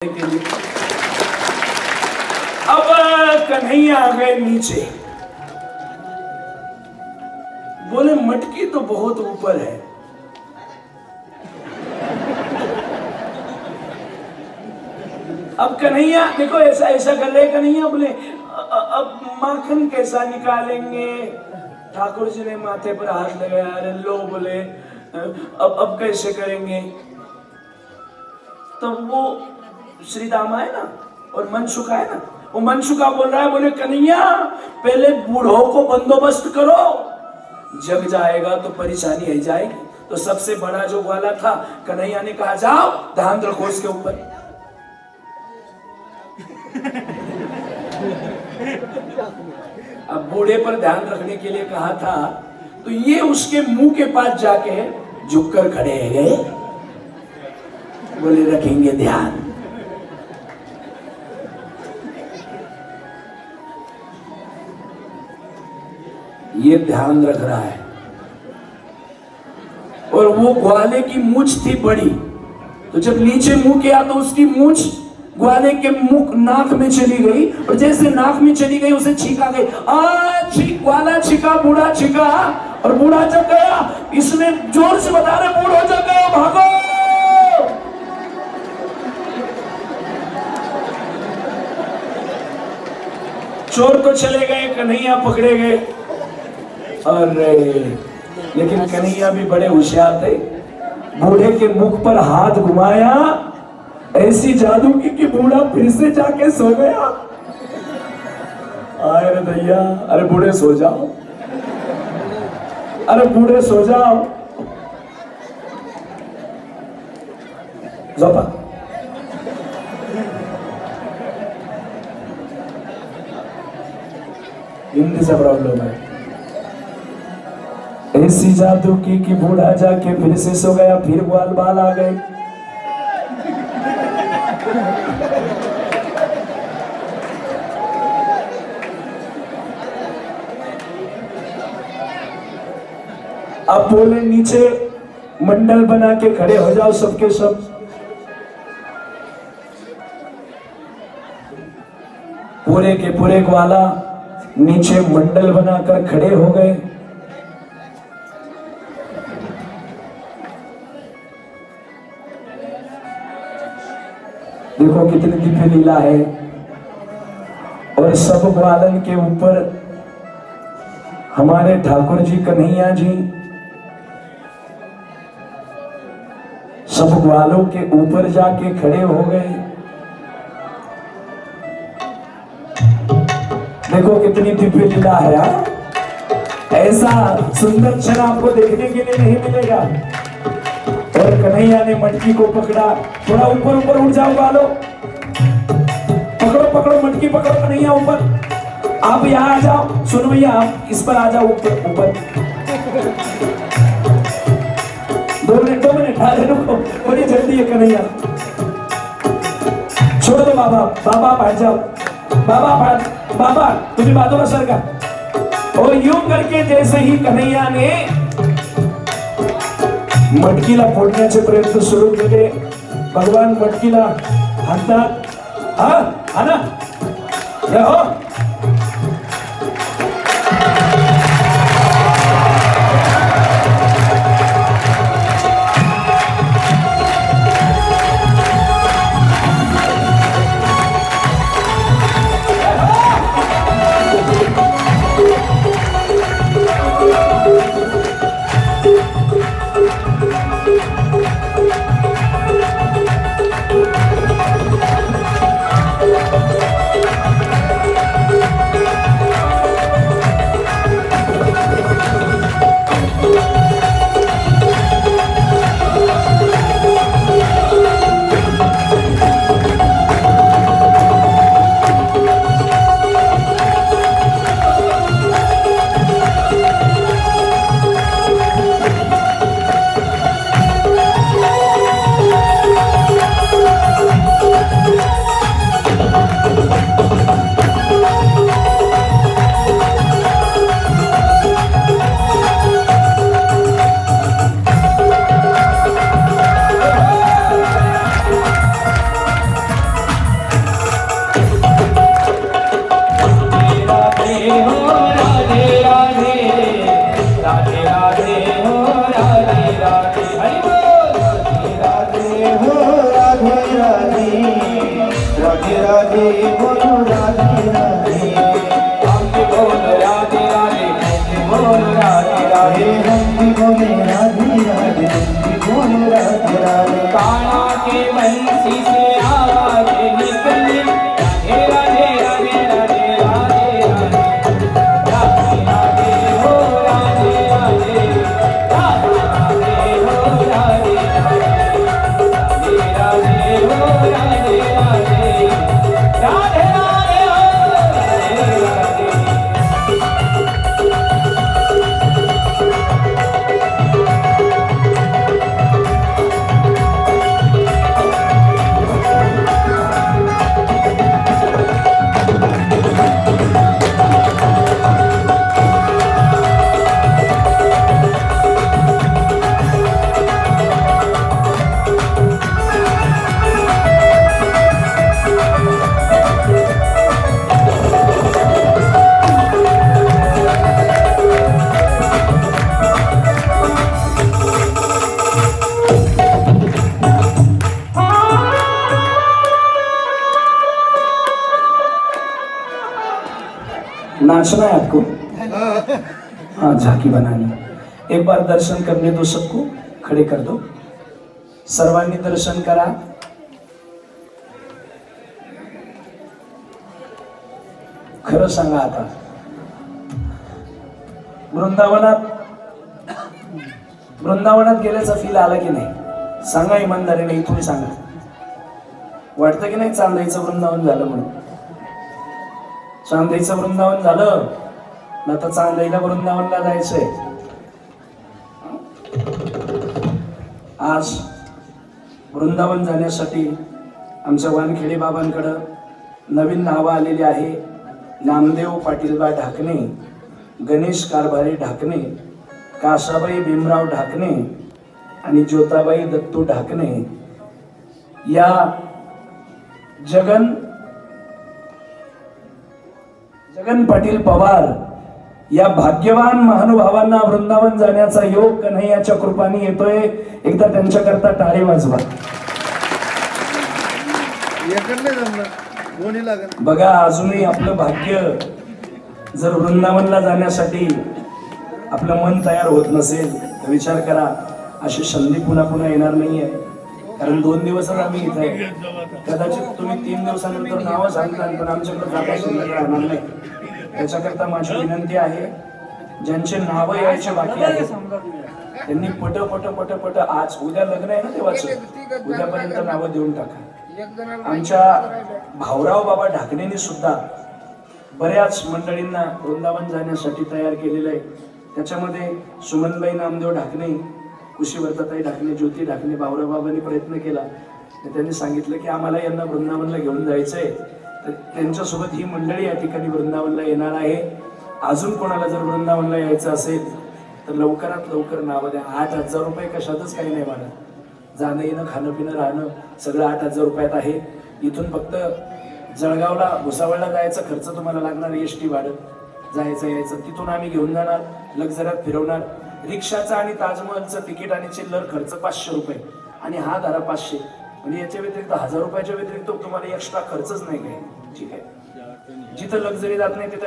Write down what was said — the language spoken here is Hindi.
के लिए। अब कन्हैया आ गए नीचे, बोले मटकी तो बहुत ऊपर है। अब कन्हैया देखो ऐसा ऐसा कर रहे कन्हैया, बोले अब माखन कैसा निकालेंगे। ठाकुर जी ने माथे पर हाथ लगाया, अरे लो बोले अब कैसे करेंगे। तो वो श्री दामा है ना और मनसुखा है ना, वो मनसुखा बोल रहा है, बोले कन्हैया पहले बूढ़ों को बंदोबस्त करो, जग जाएगा तो परेशानी है जाएगी। तो सबसे बड़ा जो वाला था कन्हैया ने कहा जाओ ध्यान रखो उसके ऊपर। अब बूढ़े पर ध्यान रखने के लिए कहा था, तो ये उसके मुंह के पास जाके झुककर खड़े गए, बोले रखेंगे ध्यान। ये ध्यान रख रहा है। और वो ग्वाले की मूंछ थी बड़ी, तो जब नीचे मुंह किया तो उसकी मूंछ ग्वाले के मुख नाक में चली गई, और जैसे नाक में चली गई उसे छीका गई। ग्वाला छिका, बूढ़ा छिका, और बूढ़ा जग गया। इसने जोर से बता रहे बूढ़ा जग गया, भागो। चोर तो चले गए, कन्हैया पकड़े गए। अरे लेकिन कन्हैया भी बड़े होशियार थे, बूढ़े के मुख पर हाथ घुमाया, ऐसी जादू की कि बूढ़ा फिर से जाके सो गया। अरे भैया, अरे बूढ़े सो जाओ, अरे बूढ़े सो जाओ। जोपा हिंदी से प्रॉब्लम है। ऐसी जादू की कि बूढ़ा जाके फिर से सो गया, फिर ग्वाल बाल आ गए। अब बोले नीचे मंडल बना के खड़े हो जाओ सबके सब। पूरे के पूरे ग्वाला नीचे मंडल बनाकर खड़े हो गए। देखो कितनी दिव्य लीला है। और सब ग्वालन के ऊपर हमारे ठाकुर जी कन्हैया जी सब ग्वालों के ऊपर जाके खड़े हो गए। देखो कितनी दिव्य लीला है यार। ऐसा सुंदर क्षण आपको देखने के लिए नहीं मिलेगा। और कन्हैया ने मटकी को पकड़ा, थोड़ा ऊपर ऊपर उठ जाओ ग्वालो, पकड़ो पकड़ो मटकी पकड़ो कन्हैया ऊपर। आप यहाँ आ जाओ, सुनो भैया आप इस पर आ जाओ ऊपर ऊपर। 2 मिनट अरे रुको, बड़ी जल्दी है कन्हैया। छोड़ दो बाबा, बाबा बैठ जाओ, बाबा बैठ, बाबा तुझे बातों का सर का। और यूं करके जैसे ही कन्हैया ने मटकीला फोड़ण्याचे प्रयत्न सुरू केले, भगवान मटकीला हातात, हा ना हो। राधे राधे बोलो राधे राधे हम भी बोलो राधे राधे हम भी बोलो राधे राधे हम भी बोले राधे राधे हम भी बोलो राधे राधे काना के बंसी से आवाज निकली राधे राधे राधे राधे राधे राधे राधे हो राधे राधे राधे राधे हो राधे राधे हो राधे राधे राधे राधे हो राधे राधे। नाचना है आपको, हाँ झांकी बनानी। एक बार दर्शन करने दो सबको, खड़े कर दो, सर्वांनी दर्शन करा। खरं सांगा आता वृंदावनात गेल्याचा फील आला की नाही? सांगा इमानदारीने, इथून सांगा। वाटतं की नाही चांदईचं वृंदावन झालं म्हणून? चांदईचं वृंदावन झालं ना, तर चांदईला वृंदावनला जायचंय। आज वृंदावन जाण्यासाठी आमच्या वानखेडे बाबांकडं नवीन नावं आलेली आहे। नामदेव पाटीलबा ढाकणे, गणेश कारभारी ढाकणे, काशाबाई भीमराव ढाकणे आणि ज्योताबाई दत्तू ढाकणे या जगन पाटील पवार या भाग्यवान महानुभावांना वृंदावन जाण्याचा योग कन्हैयाच्या कृपाने येतोय। एकदा त्यांच्याकरता टाळी वाजवा। बघा, अजूनही आपलं भाग्य जर वृंदावनला जाण्यासाठी आपलं मन तयार होत नसेल तर विचार करा, अशी संधी पुन्हा पुन्हा येणार नाहीये। कारण 2 दिवसच आम्ही इथे आहे। कदाचित तुम्ही 3 दिवसानंतर नावं सांगता, पण आमच्याकडे जागा शिल्लक राहणार नाही। त्याच्याकरता माझी विनंती आहे, ज्यांचे नावं यायचे बाकी आहेत त्यांनी पट पट पट पट आज उद्या लग्न आहे ना देवाचं, उद्यापर्यंत नावं देऊन टाका। आमच्या भाऊराव बाबा ढाकणेंनी सुद्धा बऱ्याच मंडळींना वृंदावन जाण्यासाठी तयार केलेलं आहे। त्याच्यामध्ये सुमनबाई नामदेव ढाकणे, कुशीवर्ताताई ढाकणे, ज्योती ढाकणे, भाऊराव बाबांनी प्रयत्न केला। त्यांनी सांगितलं की आम्हाला यांना वृंदावनला घेऊन जायचंय, तर त्यांच्यासोबत ही मंडळी या ठिकाणी वृंदावनला येणार आहे। अजून कोणाला जर वृंदावनला यायचं असेल तर लवकरात लवकर नावं द्या। 8,000 रुपये कशातच काही नाही मला, जाणं येणं खाणं पिणं राहणं सगळं 8,000 रुपयात आहे। इथून फक्त जळगावला भुसावळला जायचा खर्च तुम्हाला लागणार, एसटी भाडं, जायचं यायचं, तिथून आम्ही घेऊन जाणार, लक्झरात फिरवणार। रिक्षाचं आणि ताजमहलचं तिकीट आणि चिल्लर खर्च 500 रुपये आणि हा धरा 500, म्हणजे याच्या व्यतिरिक्त 1000 रुपयाच्या व्यतिरिक्त तुम्हाला एक्स्ट्रा खर्चच नाही काही। ठीक आहे, जिथं लक्झरी जात नाही तिथं